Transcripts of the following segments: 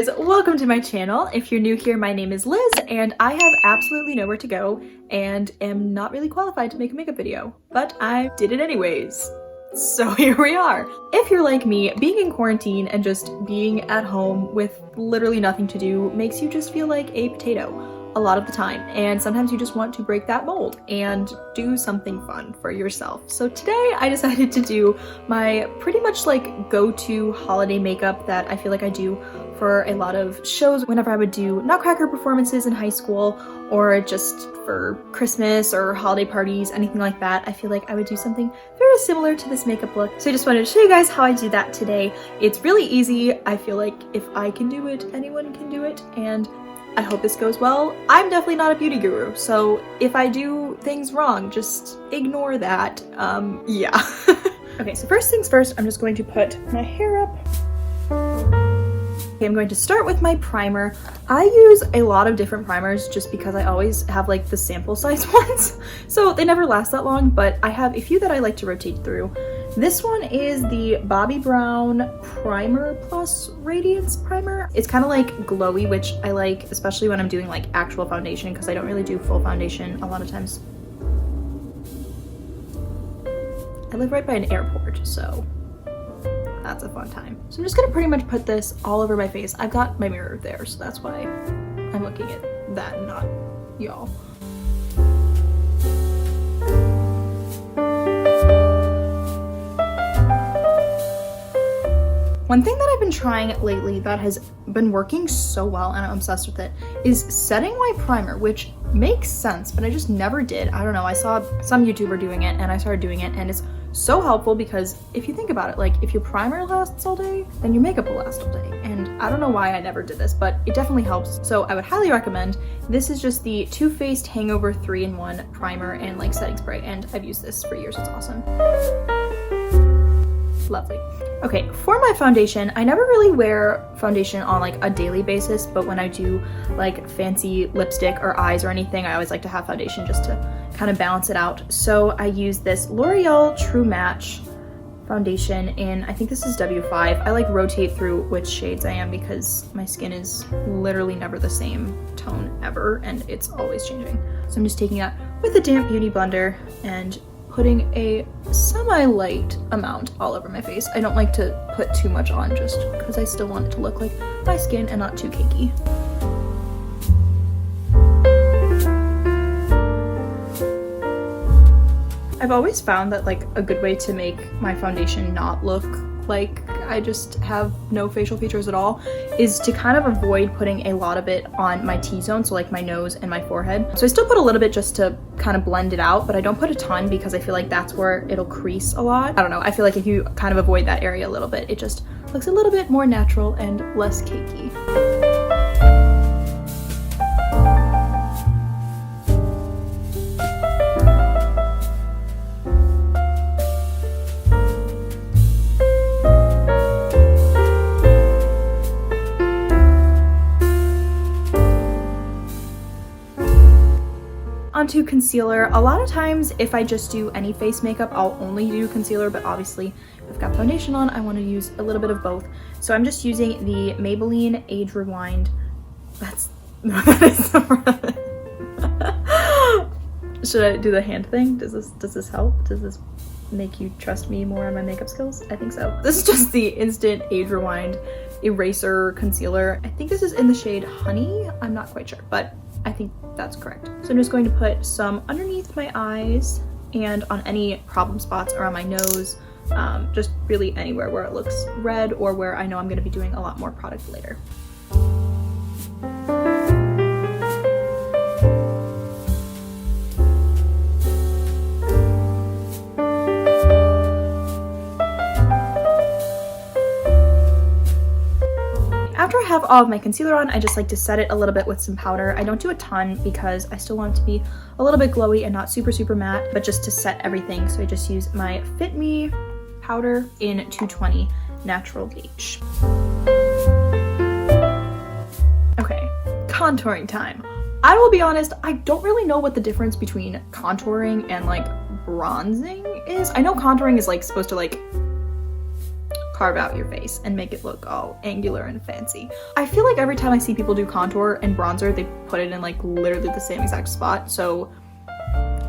guys, welcome to my channel. If you're new here, my name is Liz and I have absolutely nowhere to go and am not really qualified to make a makeup video, but I did it anyways. So here we are. If you're like me, being in quarantine and just being at home with literally nothing to do makes you just feel like a potato a lot of the time, and sometimes you just want to break that mold and do something fun for yourself. So today I decided to do my pretty much like go-to holiday makeup that I feel like I do for a lot of shows whenever I would do Nutcracker performances in high school or just for Christmas or holiday parties, anything like that. I feel like I would do something very similar to this makeup look. So I just wanted to show you guys how I do that today. It's really easy. I feel like if I can do it, anyone can do it, and I hope this goes well. I'm definitely not a beauty guru, so if I do things wrong, just ignore that. Yeah. Okay, so first things first, I'm just going to put my hair up. Okay, I'm going to start with my primer. I use a lot of different primers just because I always have like the sample size ones, so they never last that long, but I have a few that I like to rotate through. This one is the Bobbi Brown Primer Plus Radiance Primer. It's kind of like glowy, which I like, especially when I'm doing like actual foundation, because I don't really do full foundation a lot of times. I live right by an airport, so that's a fun time. So I'm just gonna pretty much put this all over my face. I've got my mirror there, so that's why I'm looking at that and not y'all. One thing that I've been trying lately that has been working so well, and I'm obsessed with it, is setting my primer, which makes sense, but I just never did. I don't know, I saw some YouTuber doing it and I started doing it, and it's so helpful because if you think about it, like if your primer lasts all day, then your makeup will last all day. And I don't know why I never did this, but it definitely helps. So I would highly recommend. This is just the Too Faced Hangover 3-in-1 primer and like setting spray, and I've used this for years. It's awesome. Lovely. Okay, for my foundation, I never really wear foundation on like a daily basis, but when I do like fancy lipstick or eyes or anything, I always like to have foundation just to kind of balance it out. So I use this L'Oreal True Match foundation in, I think this is W5. I like rotate through which shades I am because my skin is literally never the same tone ever, and it's always changing. So I'm just taking that with a damp beauty blender and putting a semi-light amount all over my face. I don't like to put too much on just because I still want it to look like my skin and not too cakey. I've always found that like a good way to make my foundation not look like I just have no facial features at all is to kind of avoid putting a lot of it on my T-zone, so like my nose and my forehead. So I still put a little bit just to kind of blend it out, but I don't put a ton because I feel like that's where it'll crease a lot. I don't know, I feel like if you kind of avoid that area a little bit, it just looks a little bit more natural and less cakey. Onto concealer. A lot of times if I just do any face makeup, I'll only do concealer, but obviously if I've got foundation on, I want to use a little bit of both. So I'm just using the Maybelline Age Rewind. That is the Should I do the hand thing? Does this help? Does this make you trust me more on my makeup skills? I think so. This is just the Instant Age Rewind Eraser Concealer. I think this is in the shade Honey. I'm not quite sure, but I think that's correct. So I'm just going to put some underneath my eyes and on any problem spots around my nose, just really anywhere where it looks red or where I know I'm going to be doing a lot more product later. After I have all of my concealer on, I just like to set it a little bit with some powder. I don't do a ton because I still want it to be a little bit glowy and not super, super matte, but just to set everything. So I just use my Fit Me powder in 220 Natural Beige. Okay, contouring time. I will be honest, I don't really know what the difference between contouring and like bronzing is. I know contouring is like supposed to like carve out your face and make it look all angular and fancy. I feel like every time I see people do contour and bronzer, they put it in like literally the same exact spot. So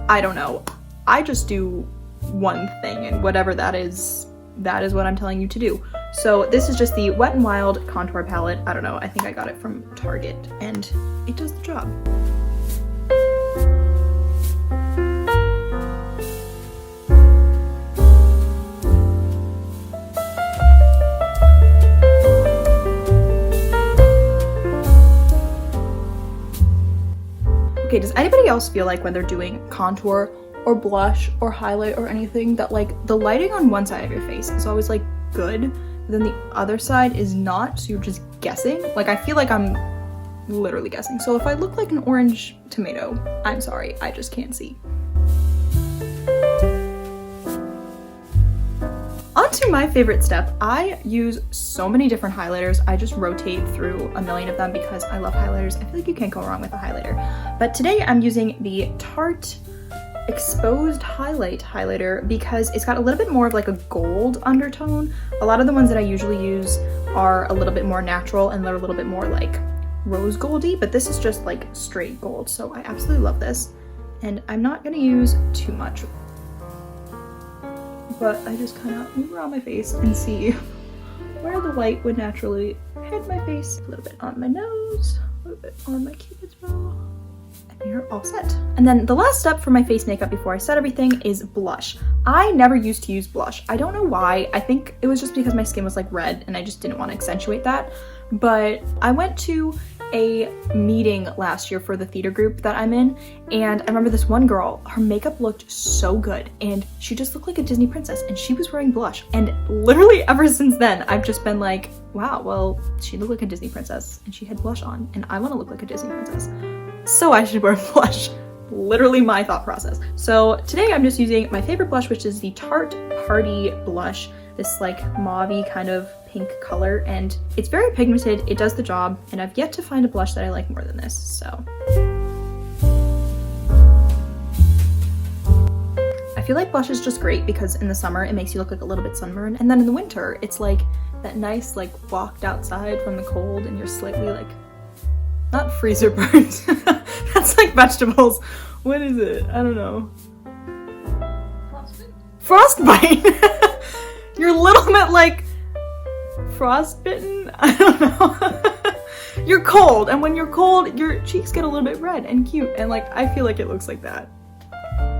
I don't know. I just do one thing, and whatever that is what I'm telling you to do. So this is just the Wet n Wild contour palette. I don't know, I think I got it from Target, and it does the job. Okay, does anybody else feel like when they're doing contour or blush or highlight or anything that like the lighting on one side of your face is always like good, but then the other side is not, so you're just guessing? Like I feel like I'm literally guessing. So if I look like an orange tomato, I'm sorry, I just can't see. On to my favorite step. I use so many different highlighters. I just rotate through a million of them because I love highlighters. I feel like you can't go wrong with a highlighter. But today I'm using the Tarte Exposed Highlight highlighter because it's got a little bit more of like a gold undertone. A lot of the ones that I usually use are a little bit more natural and they're a little bit more like rose goldy, but this is just like straight gold. So I absolutely love this. And I'm not gonna use too much, but I just kind of move around my face and see where the light would naturally hit my face. A little bit on my nose, a little bit on my cupid's bow, and you're all set. And then the last step for my face makeup before I set everything is blush. I never used to use blush. I don't know why. I think it was just because my skin was like red and I just didn't want to accentuate that. But I went to a meeting last year for the theater group that I'm in, and I remember this one girl, her makeup looked so good and she just looked like a Disney princess and she was wearing blush, and literally ever since then I've just been like, wow, well, she looked like a Disney princess and she had blush on and I want to look like a Disney princess, so I should wear blush. Literally my thought process. So today I'm just using my favorite blush, which is the Tarte Party Blush, this like mauve-y kind of pink color, and it's very pigmented, it does the job, and I've yet to find a blush that I like more than this, so. I feel like blush is just great because in the summer it makes you look like a little bit sunburned, and then in the winter it's like that nice like walked outside from the cold and you're slightly like, not freezer burnt, that's like vegetables. What is it? I don't know. Frostbite! You're a little bit like frostbitten? I don't know. You're cold, and when you're cold, your cheeks get a little bit red and cute, and like I feel like it looks like that.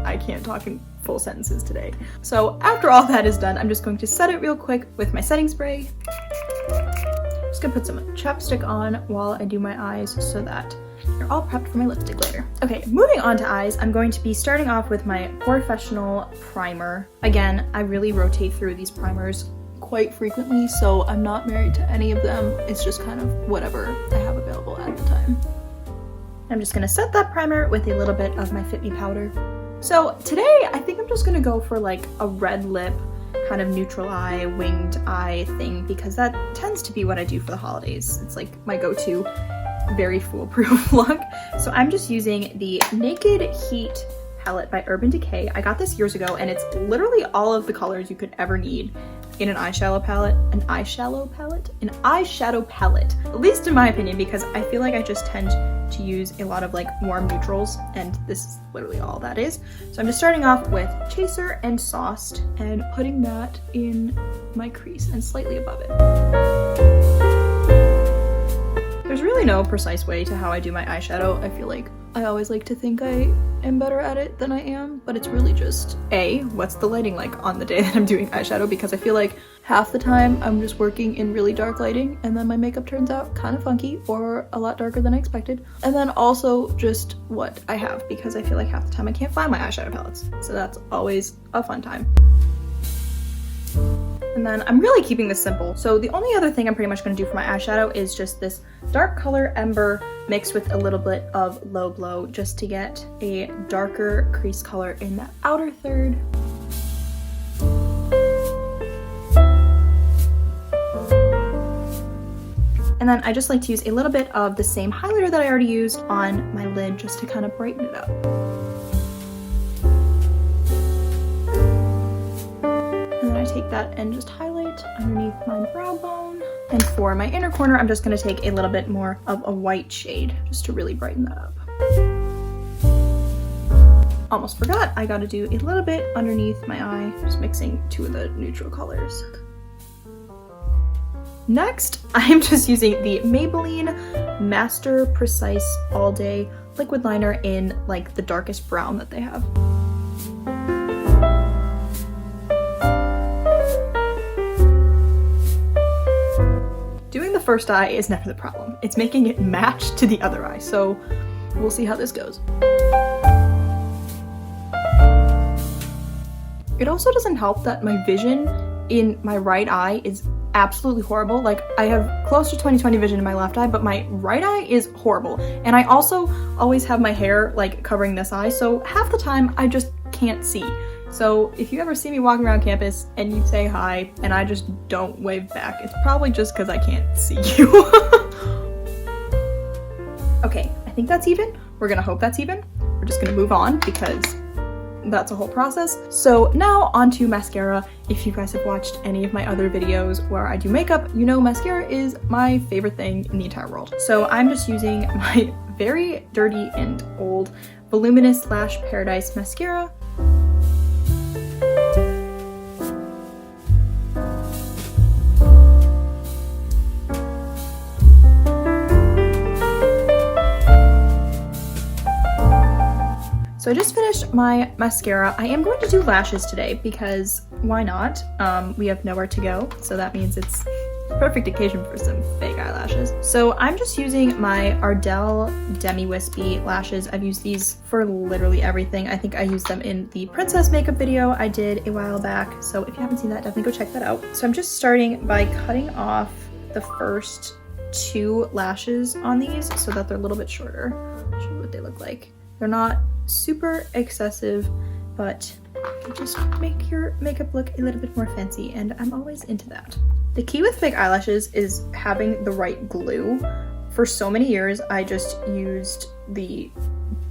I can't talk in full sentences today. So after all that is done, I'm just going to set it real quick with my setting spray. Just gonna put some chapstick on while I do my eyes so that you're all prepped for my lipstick later. Okay, moving on to eyes, I'm going to be starting off with my POREfessional primer. Again, I really rotate through these primers quite frequently, so I'm not married to any of them. It's just kind of whatever I have available at the time. I'm just gonna set that primer with a little bit of my Fit Me powder. So today, I think I'm just gonna go for like a red lip, kind of neutral eye, winged eye thing, because that tends to be what I do for the holidays. It's like my go-to very foolproof look. So I'm just using the Naked Heat palette by Urban Decay. I got this years ago and it's literally all of the colors you could ever need in an eyeshadow palette. An eyeshadow palette, at least in my opinion, because I feel like I just tend to use a lot of like warm neutrals, and this is literally all that is. So I'm just starting off with Chaser and Sauced and putting that in my crease and slightly above it. There's really no precise way to how I do my eyeshadow. I feel like I always like to think I am better at it than I am, but it's really just what's the lighting like on the day that I'm doing eyeshadow, because I feel like half the time I'm just working in really dark lighting and then my makeup turns out kind of funky or a lot darker than I expected. And then also just what I have, because I feel like half the time I can't find my eyeshadow palettes. So that's always a fun time. And then I'm really keeping this simple. So the only other thing I'm pretty much going to do for my eyeshadow is just this dark color Ember mixed with a little bit of Low Blow, just to get a darker crease color in that outer third. And then I just like to use a little bit of the same highlighter that I already used on my lid just to kind of brighten it up. And then I take that and just highlight underneath my brow bone. And for my inner corner, I'm just gonna take a little bit more of a white shade just to really brighten that up. Almost forgot, I gotta do a little bit underneath my eye, just mixing two of the neutral colors. Next, I'm just using the Maybelline Master Precise All Day liquid liner in like the darkest brown that they have. Doing the first eye is never the problem. It's making it match to the other eye, so we'll see how this goes. It also doesn't help that my vision in my right eye is absolutely horrible. Like, I have close to 20/20 vision in my left eye, but my right eye is horrible. And I also always have my hair like covering this eye, so half the time I just can't see. So if you ever see me walking around campus and you say hi and I just don't wave back, it's probably just because I can't see you. Okay, I think that's even. We're gonna hope that's even. We're just gonna move on because that's a whole process. So now onto mascara. If you guys have watched any of my other videos where I do makeup, you know mascara is my favorite thing in the entire world. So I'm just using my very dirty and old Voluminous Lash Paradise mascara. So I just finished my mascara. I am going to do lashes today because why not? We have nowhere to go, so that means it's the perfect occasion for some fake eyelashes. So I'm just using my Ardell Demi Wispy lashes. I've used these for literally everything. I think I used them in the princess makeup video I did a while back. So if you haven't seen that, definitely go check that out. So I'm just starting by cutting off the first two lashes on these so that they're a little bit shorter. I'll show you what they look like. They're not super excessive, but they just make your makeup look a little bit more fancy, and I'm always into that. The key with fake eyelashes is having the right glue. For so many years, I just used the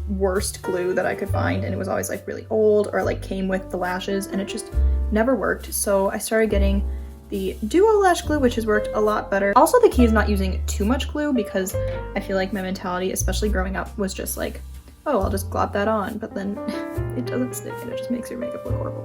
worst glue that I could find, and it was always like really old or like came with the lashes, and it just never worked. So I started getting the Duo Lash Glue, which has worked a lot better. Also, the key is not using too much glue because I feel like my mentality, especially growing up, was just like, oh, I'll just glop that on, but then it doesn't stick and it just makes your makeup look horrible.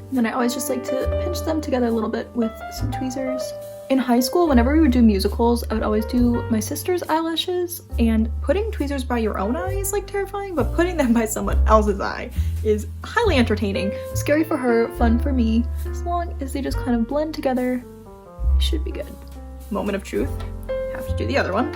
And then I always just like to pinch them together a little bit with some tweezers. In high school, whenever we would do musicals, I would always do my sister's eyelashes, and putting tweezers by your own eye is like terrifying, but putting them by someone else's eye is highly entertaining. Scary for her, fun for me. As long as they just kind of blend together, it should be good. Moment of truth. Have to do the other one.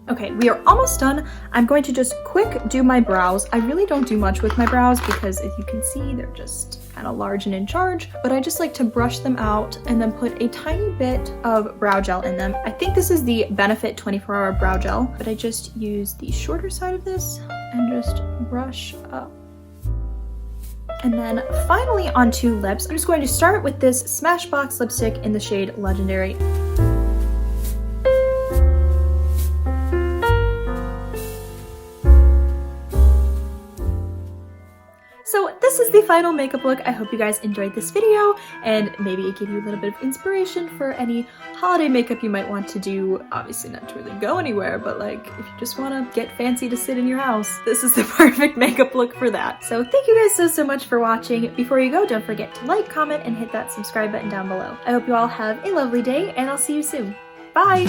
Okay, we are almost done. I'm going to just quick do my brows. I really don't do much with my brows because as you can see, they're just kind of large and in charge, but I just like to brush them out and then put a tiny bit of brow gel in them. I think this is the Benefit 24-Hour Brow Gel, but I just use the shorter side of this and just brush up. And then finally onto lips. I'm just going to start with this Smashbox lipstick in the shade Legendary. So this is the final makeup look. I hope you guys enjoyed this video and maybe it gave you a little bit of inspiration for any holiday makeup you might want to do. Obviously not to really go anywhere, but like if you just want to get fancy to sit in your house, this is the perfect makeup look for that. So thank you guys so much for watching. Before you go, don't forget to like, comment, and hit that subscribe button down below. I hope you all have a lovely day and I'll see you soon. Bye!